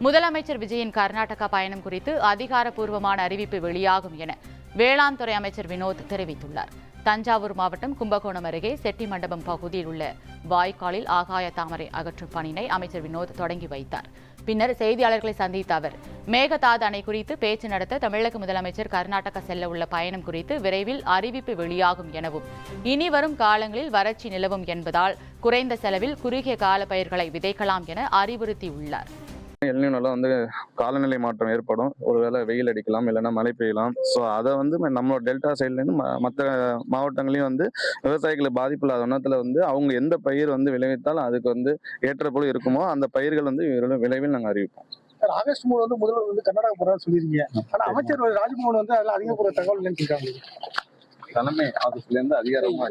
முதலமைச்சர் விஜயின் கர்நாடகா பயணம் குறித்து அதிகாரப்பூர்வமான அறிவிப்பு வெளியாகும் என வேளாண் துறை அமைச்சர் வினோத் தெரிவித்துள்ளார். தஞ்சாவூர் மாவட்டம் கும்பகோணம் அருகே செட்டிமண்டபம் பகுதியில் உள்ள வாய்க்காலில் ஆகாய தாமரை அகற்றும் பணியினை அமைச்சர் வினோத் தொடங்கி வைத்தார். பின்னர் செய்தியாளர்களை சந்தித்த அவர் மேகதாது அணை குறித்து பேச்சு நடத்த தமிழக முதலமைச்சர் கர்நாடகா செல்ல உள்ள பயணம் குறித்து விரைவில் அறிவிப்பு வெளியாகும் எனவும் இனிவரும் காலங்களில் வறட்சி நிலவும் என்பதால் குறைந்த செலவில் குறுகிய கால பயிர்களை விதைக்கலாம் என அறிவுறுத்தியுள்ளார். எல்னினோல காலநிலை மாற்றம் ஏற்படும். ஒருவேளை வெயில் அடிக்கலாம், இல்லைன்னா மழை பெய்யலாம். ஸோ அதை நம்மளோட டெல்டா சைட்லேருந்து மற்ற மாவட்டங்களையும் விவசாயிகளுக்கு பாதிப்பு இல்லாத வண்ணத்தில் அவங்க எந்த பயிர் விளைவித்தாலும் அதுக்கு ஏற்ற போல இருக்குமோ அந்த பயிர்கள் விளைவில் நாங்கள் அறிவிப்போம். சார், ஆகஸ்ட் 3 முதல்வர் கர்நாடகா போறாரு சொல்லியிருக்கீங்க. ஆனா அமைச்சர் ராஜ்பவன் அதில் அதிகப்பூர்வ தகவல் சொல்லியிருக்காங்க. தலைமை ஆபீஸ்ல இருந்து அதிகாரமா